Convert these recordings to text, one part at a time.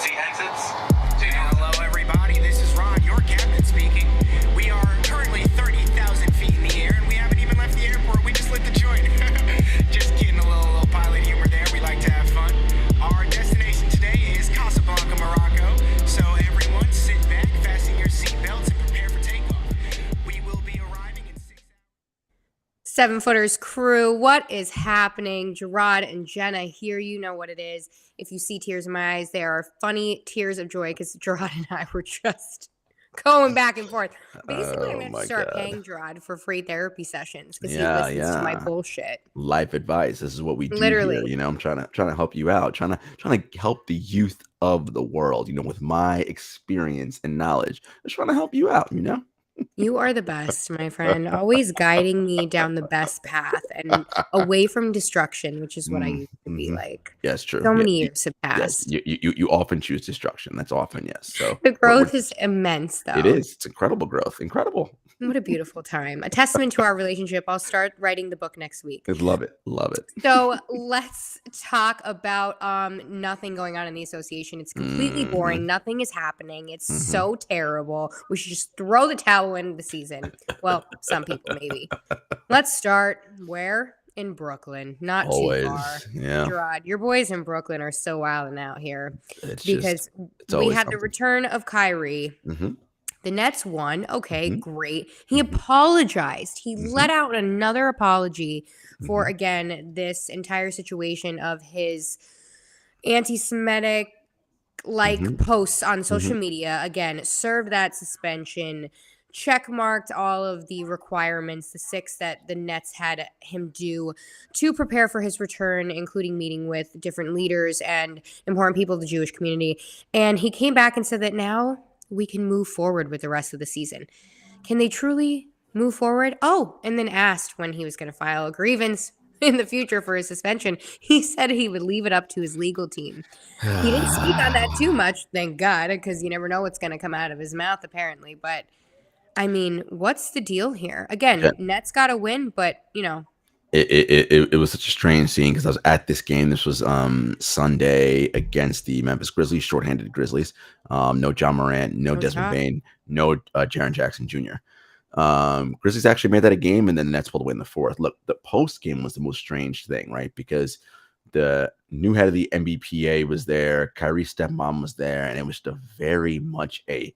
as he exits. Hello, everybody. This is Rod, your captain speaking. We are currently 30,000 feet in the air, and we haven't even left the airport. We just lit the joint. Just kidding, a little pilot humor there. We like to have fun. Our destination today is Casablanca, Morocco. So everyone, sit back, fasten your seatbelts, and prepare for takeoff. We will be arriving in 6 hours. Seven Footers crew, what is happening? Jarod and Jenna here. You know what it is. If you see tears in my eyes, they are funny tears of joy because Jarod and I were just going back and forth. Basically, I'm going to start paying Jarod for free therapy sessions because he listens to my bullshit. Life advice. This is what we do Literally. here. You know, I'm trying to help you out, trying to help the youth of the world, you know, with my experience and knowledge. Just trying to help you out, you know? You are the best, my friend. Always guiding me down the best path and away from destruction, which is what I used to be like. Yes, true. So many years have passed. Yes, you often choose destruction. That's often, yes. So The growth is immense, though. it is. It's incredible growth. Incredible. What a beautiful time. A testament to our relationship. I'll start writing the book next week. Love it. Love it. So let's talk about nothing going on in the association. It's completely boring. Nothing is happening. It's so terrible. We should just throw the towel in the season. Well, some people maybe. Let's start where? In Brooklyn. Not Always. too far. Yeah. Gerard, your boys in Brooklyn are so wilding out here It's because it's we always had the something. return of Kyrie. Mhm. The Nets won. Okay, great. He apologized. He let out another apology for, again, this entire situation of his anti-Semitic posts on social media. Again, served that suspension, checkmarked all of the requirements, the 6 that the Nets had him do to prepare for his return, including meeting with different leaders and important people of the Jewish community. And he came back and said that now we can move forward with the rest of the season. Can they truly move forward? Oh, and then asked when he was going to file a grievance in the future for his suspension. He said he would leave it up to his legal team. He didn't speak on that too much, thank God, because you never know what's going to come out of his mouth, apparently. But, I mean, what's the deal here? Again, Nets got to win, but, you know. It was such a strange scene because I was at this game. This was Sunday against the Memphis Grizzlies, shorthanded Grizzlies. No John Morant, no Desmond Bane, no Jaren Jackson Jr. Grizzlies actually made that a game, and then the Nets pulled away in the fourth. Look, the post game was the most strange thing, right? Because the new head of the NBPA was there, Kyrie's stepmom was there, and it was just very much a,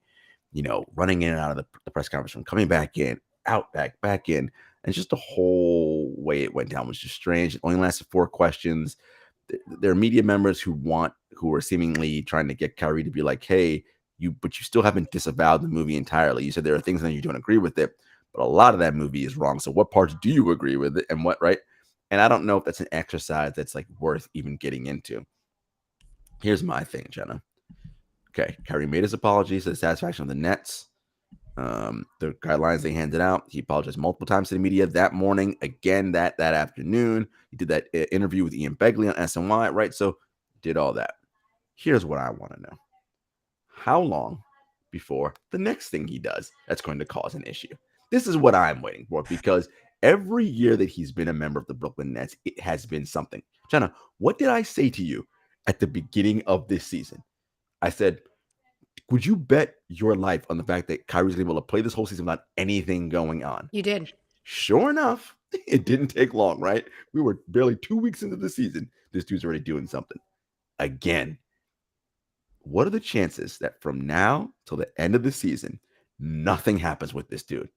you know, running in and out of the press conference room, coming back in, out, back in. And just the whole way it went down was just strange. It only lasted 4 questions. There are media members who are seemingly trying to get Kyrie to be like, hey, but you still haven't disavowed the movie entirely. You said there are things that you don't agree with it, but a lot of that movie is wrong. So what parts do you agree with it and what, right? And I don't know if that's an exercise that's like worth even getting into. Here's my thing, Jenna. Okay, Kyrie made his apologies to the satisfaction of the Nets. The guidelines they handed out, he apologized multiple times to the media that morning, again that afternoon. He did that interview with Ian Begley on SNY, right? So did all that. Here's what I want to know. How long before the next thing he does that's going to cause an issue? This is what I'm waiting for, because every year that he's been a member of the Brooklyn Nets, it has been something. Jenna, what did I say to you at the beginning of this season? I said, would you bet your life on the fact that Kyrie's able to play this whole season without anything going on? You did. Sure enough, it didn't take long, right? We were barely 2 weeks into the season. This dude's already doing something. Again, what are the chances that from now till the end of the season, nothing happens with this dude?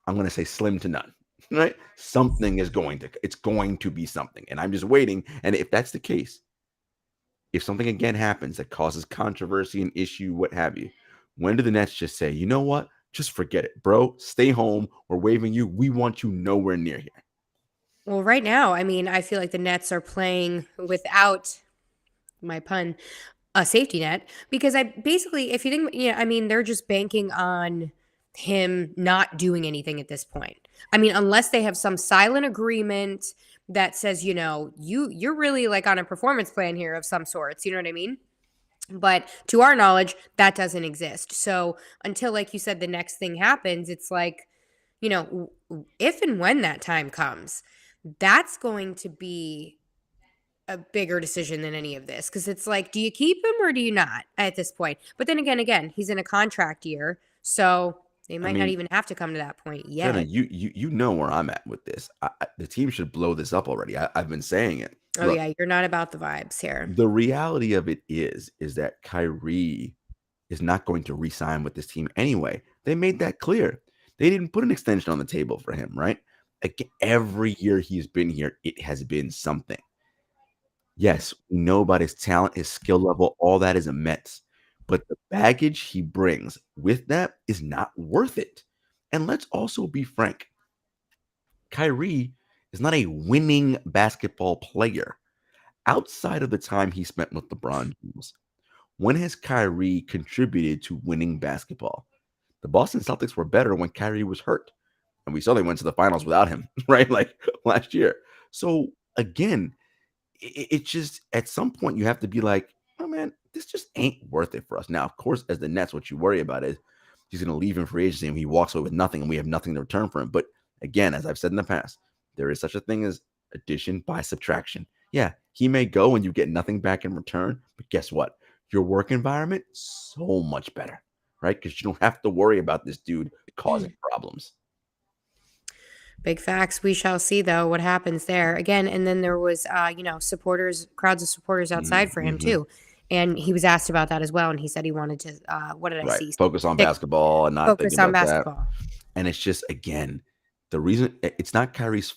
I'm going to say slim to none, right? Something is going to be something. And I'm just waiting. And if that's the case, if something again happens that causes controversy, an issue, what have you, when do the Nets just say, you know what? Just forget it, bro. Stay home. We're waiving you. We want you nowhere near here. Well, right now, I mean, I feel like the Nets are playing without, my pun, a safety net, because if you think, I mean, they're just banking on him not doing anything at this point. I mean, unless they have some silent agreement that says, you know, you're really like on a performance plan here of some sorts, you know what I mean? But to our knowledge, that doesn't exist. So until, like you said, the next thing happens, it's like, you know, if and when that time comes, that's going to be a bigger decision than any of this, because it's like, do you keep him or do you not at this point? But then again, he's in a contract year, so they I might not mean, even have to come to that point Jenna, yet. you know where I'm at with this. The team should blow this up already. I've been saying it. Oh Look, yeah, you're not about the vibes here. the reality of it is that Kyrie is not going to re-sign with this team anyway. They made that clear. They didn't put an extension on the table for him, right? Like every year he's been here, it has been something. Yes, we know about his talent, his skill level, all that is immense. But the baggage he brings with that is not worth it. And let's also be frank. Kyrie is not a winning basketball player. Outside of the time he spent with LeBron James, when has Kyrie contributed to winning basketball? The Boston Celtics were better when Kyrie was hurt. And we saw they went to the finals without him, right? Like last year. So again, it's just at some point you have to be like, oh man, this just ain't worth it for us. Now, of course, as the Nets, what you worry about is he's going to leave in free agency and he walks away with nothing and we have nothing to return for him. But again, as I've said in the past, there is such a thing as addition by subtraction. Yeah, he may go and you get nothing back in return, but guess what? Your work environment, so much better, right? Because you don't have to worry about this dude causing problems. Big facts. We shall see, though, what happens there. Again, and then there was, supporters, crowds of supporters outside for him, too. And he was asked about that as well. And he said he wanted to, what did I see? Focus on basketball and not Focus thinking on about basketball. that. And it's just, again, the reason it's not Kyrie's.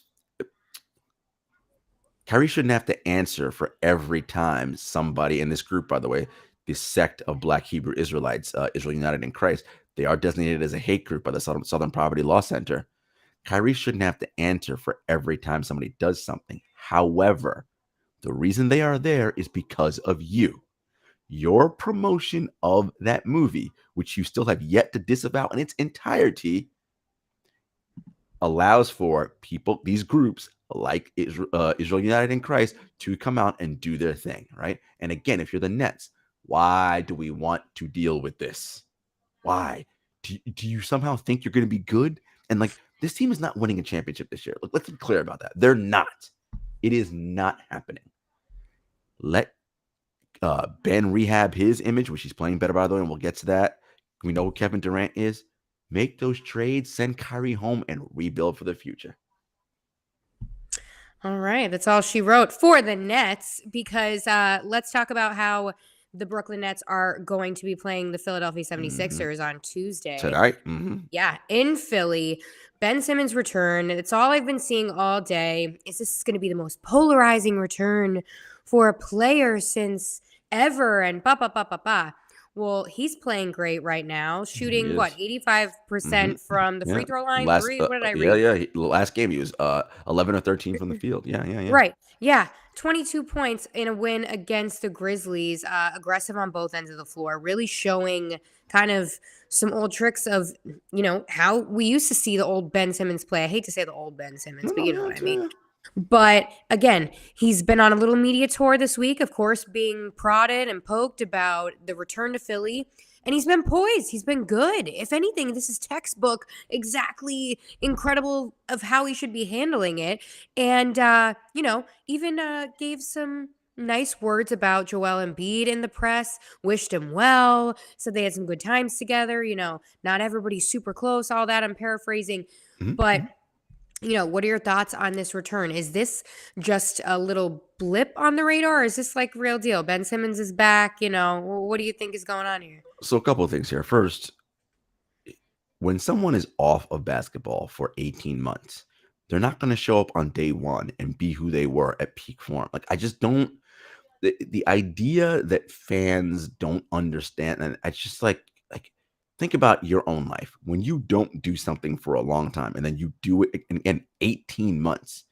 Kyrie shouldn't have to answer for every time somebody in this group, by the way, this sect of Black Hebrew Israelites, Israel United in Christ, they are designated as a hate group by the Southern Poverty Law Center. Kyrie shouldn't have to answer for every time somebody does something. However, the reason they are there is because of you. Your promotion of that movie, which you still have yet to disavow in its entirety, allows for people, these groups like Israel United in Christ, to come out and do their thing, right? And again, if you're the Nets, why do we want to deal with this? Why? Do you somehow think you're going to be good? And like, this team is not winning a championship this year. Let's be clear about that. They're not. It is not happening. Let Ben rehab his image, which he's playing better, by the way, and we'll get to that. We know who Kevin Durant is. Make those trades, send Kyrie home, and rebuild for the future. All right. That's all she wrote for the Nets, because let's talk about how the Brooklyn Nets are going to be playing the Philadelphia 76ers on Tuesday. Tonight? Yeah, in Philly. Ben Simmons' return. It's all I've been seeing all day. Is this going to be the most polarizing return for a player since ever? And Well, he's playing great right now, shooting 85% from the free throw line. What did I read? Last game he was 11 or 13 from the field. Yeah. Right. Yeah. 22 points in a win against the Grizzlies. Aggressive on both ends of the floor, really showing kind of some old tricks of, how we used to see the old Ben Simmons play. I hate to say the old Ben Simmons, but you know what I mean. But again, he's been on a little media tour this week, of course, being prodded and poked about the return to Philly. And he's been poised. He's been good. If anything, this is textbook, exactly incredible of how he should be handling it. And, even gave some nice words about Joel Embiid in the press, wished him well, said they had some good times together. Not everybody's super close, all that. I'm paraphrasing. But what are your thoughts on this return? Is this just a little blip on the radar, or is this like real deal? Ben Simmons is back. What do you think is going on here? So a couple of things here. First, when someone is off of basketball for 18 months, they're not going to show up on day one and be who they were at peak form. Like, I just don't. The idea that fans don't understand, and it's just like think about your own life. When you don't do something for a long time and then you do it in 18 months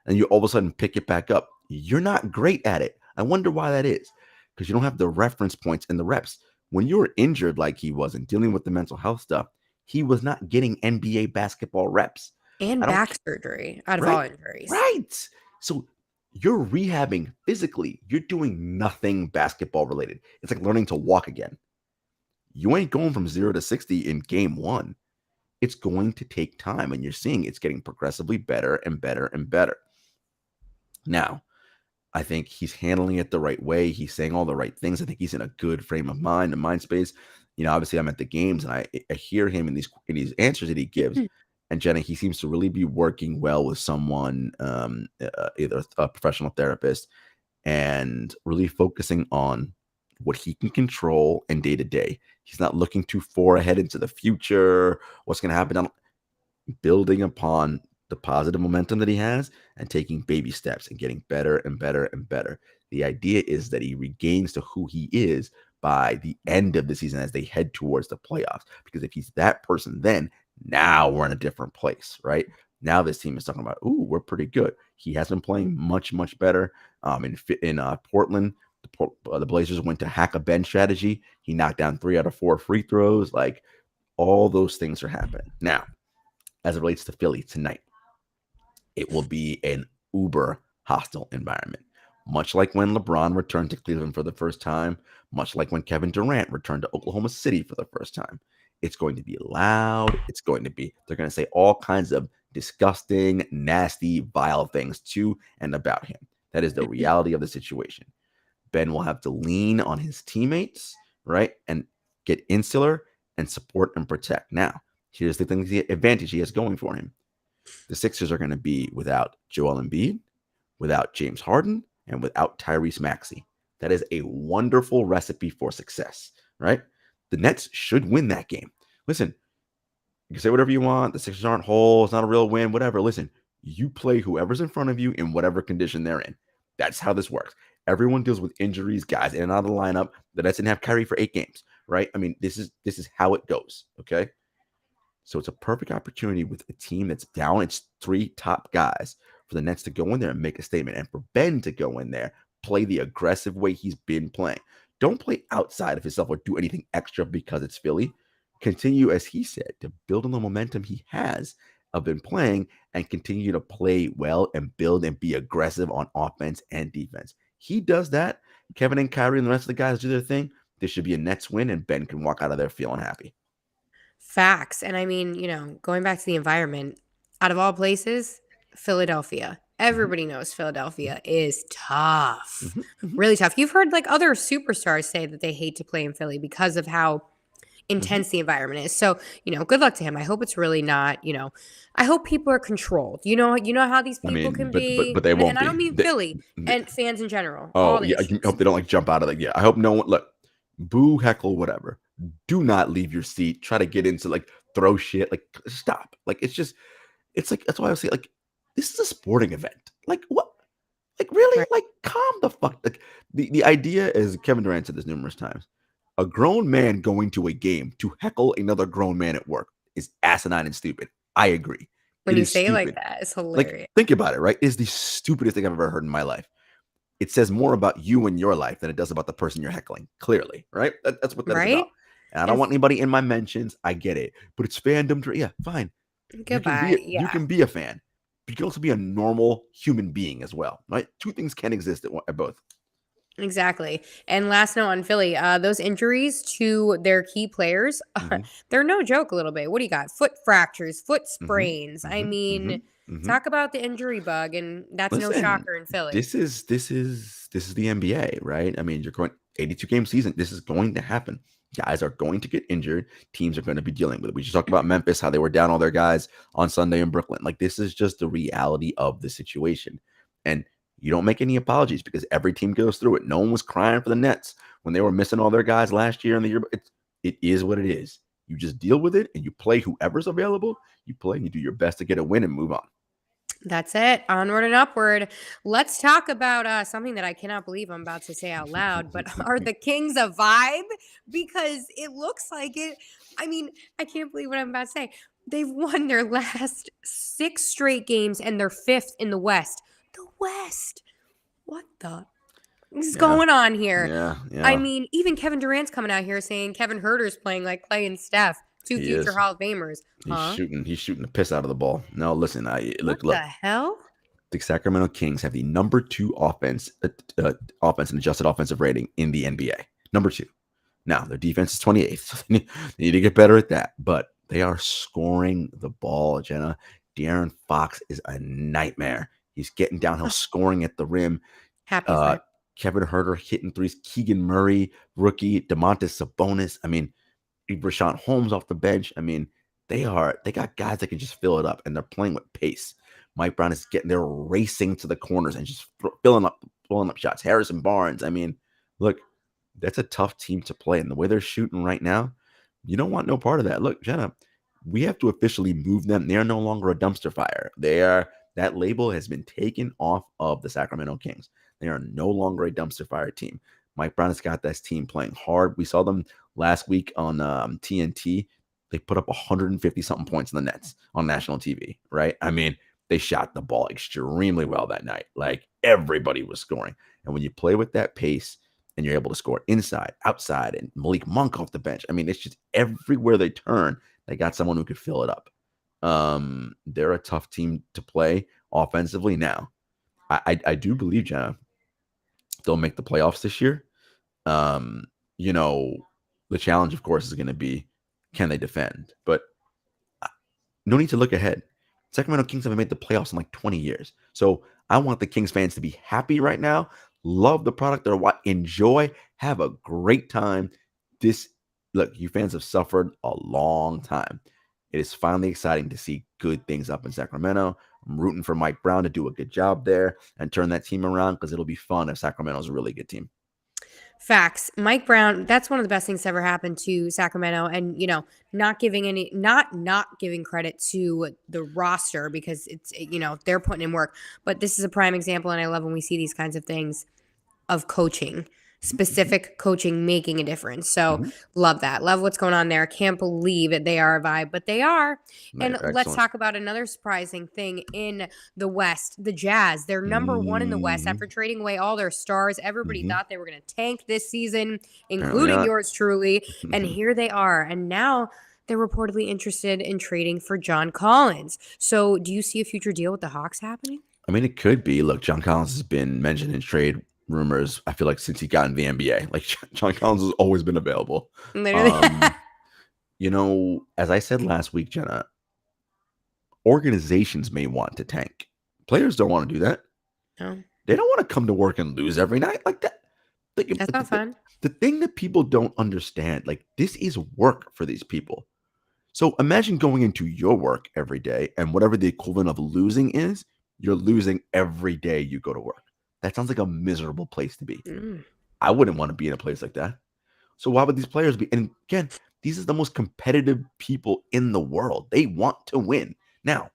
and you all of a sudden pick it back up, you're not great at it. I wonder why that is, because you don't have the reference points and the reps. When you were injured like he was and dealing with the mental health stuff, he was not getting NBA basketball reps. And back surgery out of all injuries. Right. So you're rehabbing physically. You're doing nothing basketball related. It's like learning to walk again. You ain't going from 0 to 60 in game one. It's going to take time, and you're seeing it's getting progressively better and better and better. Now, I think he's handling it the right way. He's saying all the right things. I think he's in a good frame of mind and mind space. Obviously I'm at the games and I hear him in these answers that he gives. And Jenna, he seems to really be working well with someone, either a professional therapist, and really focusing on what he can control and day to day. He's not looking too far ahead into the future, what's going to happen down, building upon the positive momentum that he has and taking baby steps and getting better and better and better. The idea is that he regains to who he is by the end of the season as they head towards the playoffs. Because if he's that person, then now we're in a different place, right? Now this team is talking about, ooh, we're pretty good. He has been playing much, much better. In Portland, the Blazers went to hack a bench strategy. He knocked down 3 out of 4 free throws. Like, all those things are happening. Now, as it relates to Philly tonight, it will be an uber hostile environment. Much like when LeBron returned to Cleveland for the first time, much like when Kevin Durant returned to Oklahoma City for the first time. It's going to be loud. They're going to say all kinds of disgusting, nasty, vile things to and about him. That is the reality of the situation. Ben will have to lean on his teammates, right? And get insular and support and protect. Now, here's the advantage he has going for him. The Sixers are going to be without Joel Embiid, without James Harden, and without Tyrese Maxey. That is a wonderful recipe for success, right? The Nets should win that game. Listen, you can say whatever you want. The Sixers aren't whole. It's not a real win, whatever. Listen, you play whoever's in front of you in whatever condition they're in. That's how this works. Everyone deals with injuries, guys in and out of the lineup. The Nets didn't have Kyrie for 8 games, right? I mean, this is how it goes, okay? So it's a perfect opportunity with a team that's down its 3 top guys for the Nets to go in there and make a statement, and for Ben to go in there, play the aggressive way he's been playing. Don't play outside of himself or do anything extra because it's Philly. Continue, as he said, to build on the momentum he has of been playing and continue to play well and build and be aggressive on offense and defense. He does that. Kevin and Kyrie and the rest of the guys do their thing. This should be a Nets win, and Ben can walk out of there feeling happy. Facts. And I mean, going back to the environment, out of all places, Philadelphia. Everybody knows Philadelphia is tough. Really tough. You've heard like other superstars say that they hate to play in Philly because of how intense the environment is. So, good luck to him. I hope it's really not, I hope people are controlled. You know how these people can be. But they won't. And I don't mean Philly and fans in general. Oh, yeah. I hope they don't jump out of I hope no one, look, boo, heckle, whatever. Do not leave your seat. Try to get into throw shit. Stop. It's that's why I was saying, this is a sporting event. What? Really? Right. Calm the fuck. The idea is, Kevin Durant said this numerous times, a grown man going to a game to heckle another grown man at work is asinine and stupid. I agree. When you say it like that, it's hilarious. Think about it, right? It's the stupidest thing I've ever heard in my life. It says more about you and your life than it does about the person you're heckling, clearly, right? That's what that's about. And I don't want anybody in my mentions. I get it. But it's fandom. Yeah, fine. Goodbye. You can be a fan. But you can also be a normal human being as well, right? 2 things can exist at both. Exactly. And last note on Philly, those injuries to their key players, they're no joke a little bit. What do you got? Foot fractures, foot sprains. I mean, talk about the injury bug, and that's no shocker in Philly. This is the NBA, right? I mean, you're going 82-game season. This is going to happen. Guys are going to get injured. Teams are going to be dealing with it. We just talked about Memphis, how they were down all their guys on Sunday in Brooklyn. This is just the reality of the situation. And you don't make any apologies because every team goes through it. No one was crying for the Nets when they were missing all their guys last year and the year. It is what it is. You just deal with it and you play whoever's available. You play and you do your best to get a win and move on. That's it. Onward and upward. Let's talk about something that I cannot believe I'm about to say out loud, but are the Kings a vibe? Because it looks like it. I mean, I can't believe what I'm about to say. They've won their last 6 straight games and they're 5th in the West. The West. What the is going on here? Yeah. I mean, even Kevin Durant's coming out here saying Kevin Huerter's playing like Clay and Steph, 2 future Hall of Famers. He's shooting the piss out of the ball. No, listen, look. The hell? The Sacramento Kings have the number 2 offense and adjusted offensive rating in the NBA. Number 2. Now, their defense is 28th. So they need to get better at that. But they are scoring the ball, Jenna. De'Aaron Fox is a nightmare. He's getting downhill, scoring at the rim. Happy for him. Kevin Huerter hitting threes. Keegan Murray, rookie. DeMontis Sabonis. I mean, Rashawn Holmes off the bench. I mean, they got guys that can just fill it up, and they're playing with pace. Mike Brown is they're racing to the corners and just filling up shots. Harrison Barnes. I mean, look, that's a tough team to play. And the way they're shooting right now, you don't want no part of that. Look, Jenna, we have to officially move them. They are no longer a dumpster fire. That label has been taken off of the Sacramento Kings. They are no longer a dumpster fire team. Mike Brown has got this team playing hard. We saw them last week on TNT. They put up 150-something points in the Nets on national TV, right? I mean, they shot the ball extremely well that night. Like, everybody was scoring. And when you play with that pace and you're able to score inside, outside, and Malik Monk off the bench, I mean, it's just everywhere they turn, they got someone who could fill it up. They're a tough team to play offensively. Now, I do believe, Jenna, they'll make the playoffs this year. You know, the challenge, of course, is going to be, can they defend? But no need to look ahead. Sacramento Kings haven't made the playoffs in like 20 years. So I want the Kings fans to be happy right now. Love the product they're enjoy. Have a great time. Look, you fans have suffered a long time. It is finally exciting to see good things up in Sacramento. I'm rooting for Mike Brown to do a good job there and turn that team around, because it'll be fun if Sacramento's a really good team. Facts. Mike Brown, that's one of the best things that ever happened to Sacramento. And, not giving credit to the roster, because it's, they're putting in work. But this is a prime example, and I love when we see these kinds of things, of coaching. Specific coaching making a difference. So love that. Love what's going on there. Can't believe it. They are a vibe, but they are. And let's talk about another surprising thing in the West. The Jazz, they're number one in the West after trading away all their stars. Everybody thought they were going to tank this season, including yours truly. And here they are. And now they're reportedly interested in trading for John Collins. So do you see a future deal with the Hawks happening? I mean, it could be. Look, John Collins has been mentioned in trade rumors, I feel like, since he got in the NBA. Like, John Collins has always been available. Literally. As I said last week, Jenna, organizations may want to tank. Players don't want to do that. No. They don't want to come to work and lose every night like that. That's not fun. The thing that people don't understand, like, this is work for these people. So imagine going into your work every day, and whatever the equivalent of losing is, you're losing every day you go to work. That sounds like a miserable place to be. I wouldn't want to be in a place like that. So why would these players be? And again, these are the most competitive people in the world. They want to win. Now,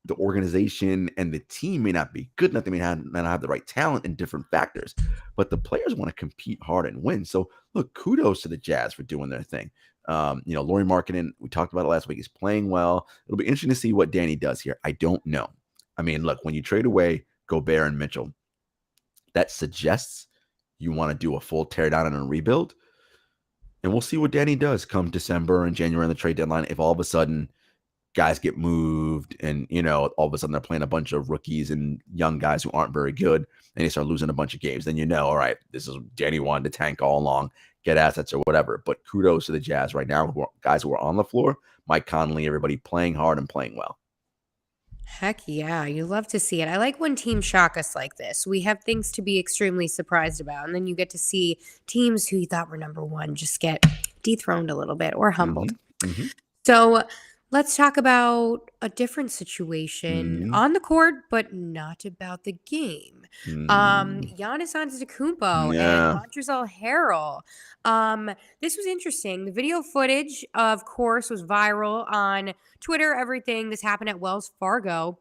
the organization and the team may not be good enough. They may not have the right talent and different factors, but the players want to compete hard and win. So look, kudos to the Jazz for doing their thing. Lauri Markkanen, we talked about it last week, is playing well. It'll be interesting to see what Danny does here. I don't know. I mean, look, when you trade away Gobert and Mitchell, that suggests you want to do a full teardown and a rebuild. And we'll see what Danny does come December and January on the trade deadline. If all of a sudden guys get moved and, all of a sudden they're playing a bunch of rookies and young guys who aren't very good, and they start losing a bunch of games, then all right, this is Danny wanted to tank all along, get assets or whatever. But kudos to the Jazz right now, guys who are on the floor, Mike Conley, everybody playing hard and playing well. Heck yeah, you love to see it. I like when teams shock us like this. We have things to be extremely surprised about, and then you get to see teams who you thought were number one just get dethroned a little bit or humbled. So let's talk about a different situation on the court, but not about the game. Giannis Antetokounmpo and Montrezl Harrell. This was interesting. The video footage, of course, was viral on Twitter, everything. This happened at Wells Fargo.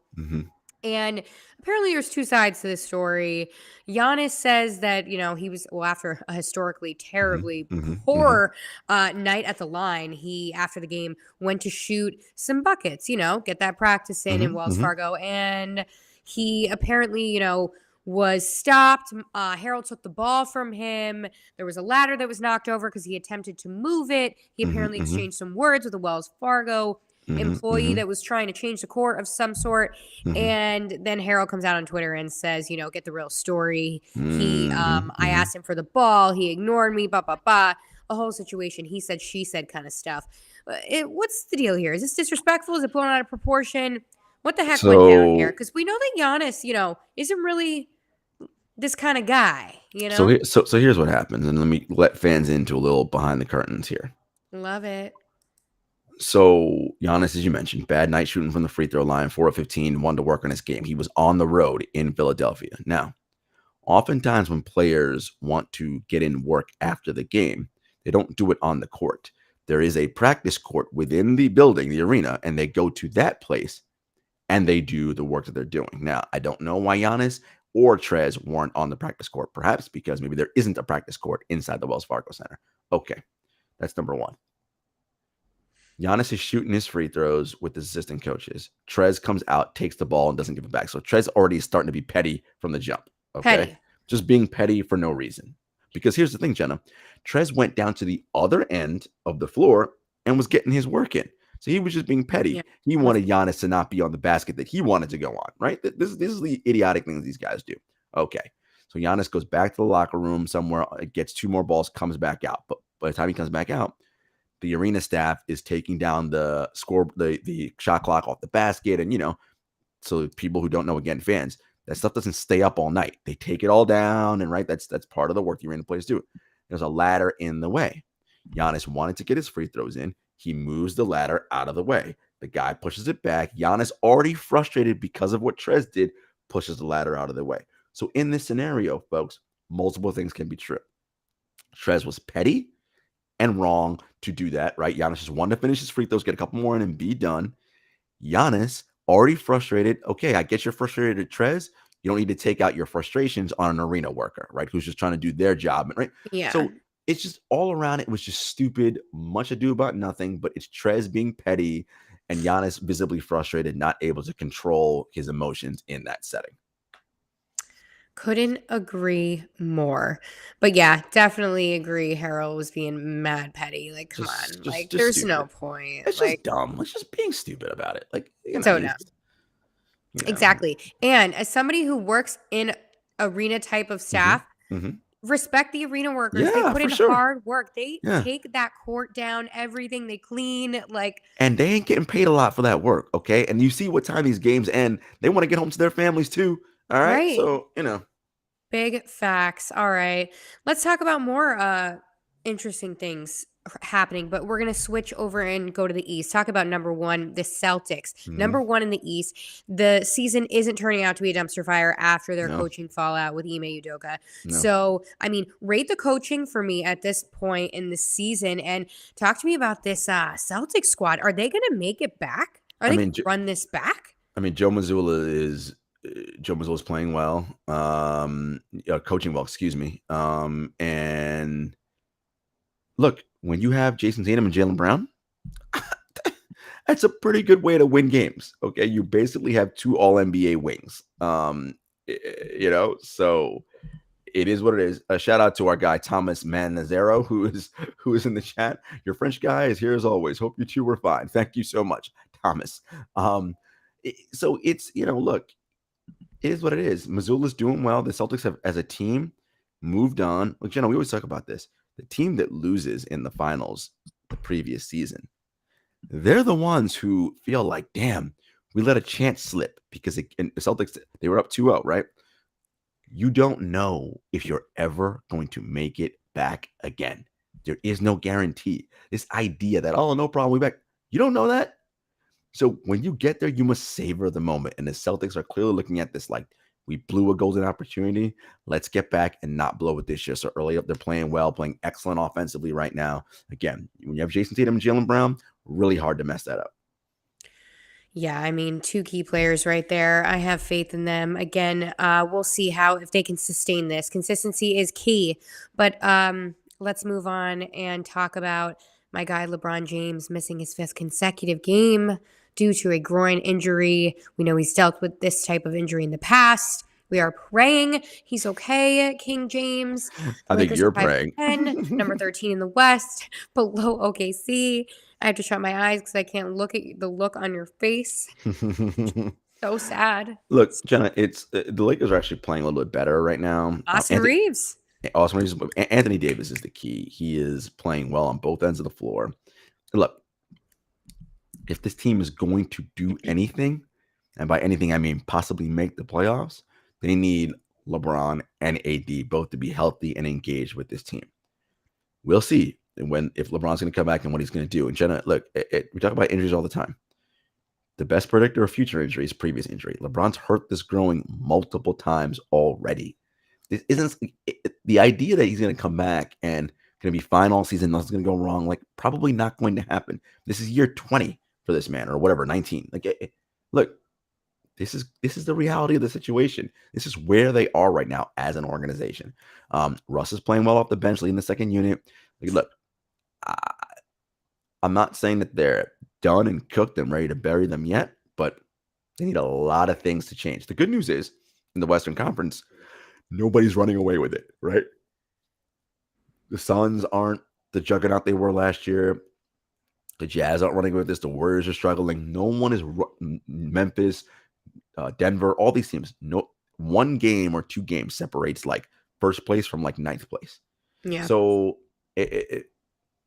And apparently there's two sides to this story. Giannis says that, he was, after a historically terribly poor night at the line, he, after the game, went to shoot some buckets, get that practice in Wells Fargo. And he apparently, was stopped. Harold took the ball from him. There was a ladder that was knocked over because he attempted to move it. He apparently exchanged some words with a Wells Fargo employee that was trying to change the court of some sort. And then Harold comes out on Twitter and says, get the real story. I asked him for the ball. He ignored me, a whole situation. He said, she said kind of stuff. What's the deal here? Is this disrespectful? Is it blown out of proportion? What the heck went down here? Because we know that Giannis, isn't really this kind of guy, you So, know? so here's what happens, and let me let fans into a little behind the curtains here. Love it. So Giannis, as you mentioned, bad night shooting from the free throw line, 4 of 15, wanted to work on his game. He was on the road in Philadelphia. Now, oftentimes when players want to get in work after the game, they don't do it on the court. There is a practice court within the building, the arena, and they go to that place and they do the work that they're doing. Now, I don't know why Giannis or Trez weren't on the practice court. Perhaps because maybe there isn't a practice court inside the Wells Fargo Center. Okay, that's number one. Giannis is shooting his free throws with his assistant coaches. Trez comes out, takes the ball, and doesn't give it back. So Trez already is starting to be petty from the jump. Okay. Petty. Just being petty for no reason. Because here's the thing, Jenna. Trez went down to the other end of the floor and was getting his work in. So he was just being petty. Yeah. He wanted Giannis to not be on the basket that he wanted to go on, right? This is the idiotic things these guys do. Okay. So Giannis goes back to the locker room somewhere, gets 2 more balls, comes back out. But by the time he comes back out, the arena staff is taking down the shot clock off the basket. And, so people who don't know, again, fans, that stuff doesn't stay up all night. They take it all down. And right, that's part of the work the arena players do. There's a ladder in the way. Giannis wanted to get his free throws in. He moves the ladder out of the way. The guy pushes it back. Giannis, already frustrated because of what Trez did, pushes the ladder out of the way. So in this scenario, folks, multiple things can be true. Trez was petty and wrong to do that, right? Giannis just wanted to finish his free throws, get a couple more in and be done. Giannis, already frustrated. Okay, I get you're frustrated, Trez. You don't need to take out your frustrations on an arena worker, right? Who's just trying to do their job, right? Yeah. So it's just all around. It was just stupid, much ado about nothing, but it's Trez being petty and Giannis visibly frustrated, not able to control his emotions in that setting. Couldn't agree more. But yeah, definitely agree Harold was being mad petty. Like, come on. Like, there's stupid. no point. It's like, just dumb. It's just being stupid about it. Like, so dumb. Exactly. And as somebody who works in arena type of staff, respect the arena workers. Yeah, they put in hard work. They take that court down, everything. They clean, and they ain't getting paid a lot for that work, okay? And you see what time these games end. They want to get home to their families too. All right. Right. So, Big facts. All right. Let's talk about more interesting things happening, but we're going to switch over and go to the East. Talk about number 1, the Celtics. Number 1 in the East. The season isn't turning out to be a dumpster fire after their coaching fallout with Ime Udoka. So, I mean, rate the coaching for me at this point in the season and talk to me about this Celtics squad. Are they going to make it back? Are they going to run this back? I mean, Joe Mazzulla is playing well, coaching well, excuse me. And look, when you have Jason Tatum and Jaylen Brown, that's a pretty good way to win games. Okay, you basically have 2 All-NBA wings. So it is what it is. A shout out to our guy Thomas Manazero, who is in the chat. Your French guy is here as always. Hope you 2 were fine. Thank you so much, Thomas. So it's look, it is what it is. Missoula's doing well. The Celtics have, as a team, moved on. Look, Jenna, we always talk about this. The team that loses in the finals the previous season, they're the ones who feel like, damn, we let a chance slip because the Celtics, they were up 2-0, right? You don't know if you're ever going to make it back again. There is no guarantee. This idea that, oh, no problem, we back. You don't know that. So when you get there, you must savor the moment. And the Celtics are clearly looking at this like, we blew a golden opportunity. Let's get back and not blow it this year. So early up, they're playing well, playing excellent offensively right now. Again, when you have Jason Tatum and Jaylen Brown, really hard to mess that up. Yeah, I mean, 2 key players right there. I have faith in them. Again, we'll see if they can sustain this. Consistency is key. But let's move on and talk about my guy LeBron James missing his 5th consecutive game due to a groin injury. We know he's dealt with this type of injury in the past. We are praying he's okay, King James. I think you're praying. Number 13 in the West, below OKC. I have to shut my eyes because I can't look at the look on your face. So sad. Look, Jenna, it's the Lakers are actually playing a little bit better right now. Austin Reeves. Anthony Davis is the key. He is playing well on both ends of the floor. Look, if this team is going to do anything, and by anything I mean possibly make the playoffs, they need LeBron and AD both to be healthy and engaged with this team. We'll see if LeBron's going to come back and what he's going to do. And Jenna, look, we talk about injuries all the time. The best predictor of future injury is previous injury. LeBron's hurt this growing multiple times already. This isn't the idea that he's going to come back and going to be fine all season. Nothing's going to go wrong. Like, probably not going to happen. This is year 20 for this man, or whatever, 19. Like, look, this is the reality of the situation. This is where they are right now as an organization. Russ is playing well off the bench, leading the second unit. Like, look, I'm not saying that they're done and cooked and ready to bury them yet, but they need a lot of things to change. The good news is, in the Western Conference, nobody's running away with it, right? The Suns aren't the juggernaut they were last year. The Jazz aren't running with this. The Warriors are struggling. No one is Memphis, Denver, all these teams. No one game or 2 games separates like first place from like 9th place. Yeah. So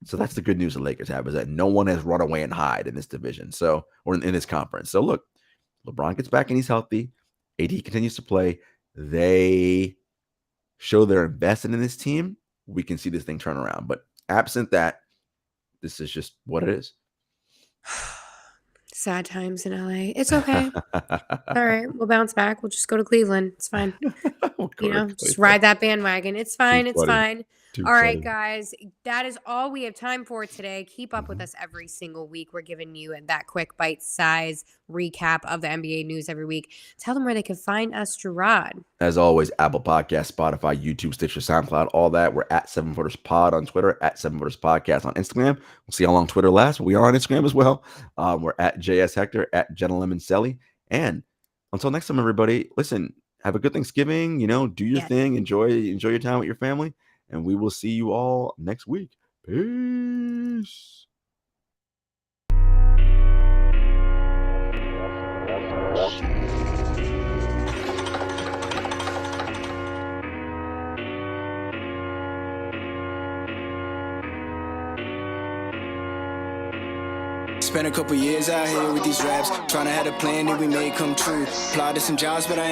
so that's the good news the Lakers have, is that no one has run away and hide in this division. So, or in this conference. So look, LeBron gets back and he's healthy. AD continues to play. They show they're invested in this team. We can see this thing turn around. But absent that, this is just what it is. Sad times in LA. It's okay. All right. We'll bounce back. We'll just go to Cleveland. It's fine. Just ride that bandwagon. It's fine. It's fine. All right, guys. That is all we have time for today. Keep up with us every single week. We're giving you that quick bite-size recap of the NBA news every week. Tell them where they can find us, Jarod. As always, Apple Podcasts, Spotify, YouTube, Stitcher, SoundCloud, all that. We're at 7footerspod on Twitter, at 7footerspodcast on Instagram. We'll see how long Twitter lasts. We are on Instagram as well. We're at JS Hector, at Jenna Lemon Selly. And until next time, everybody, listen, have a good Thanksgiving. Do your thing. Enjoy your time with your family. And we will see you all next week. Peace. Spent a couple years out here with these raps, trying to have a plan that we made come true. Applied to some jobs, but I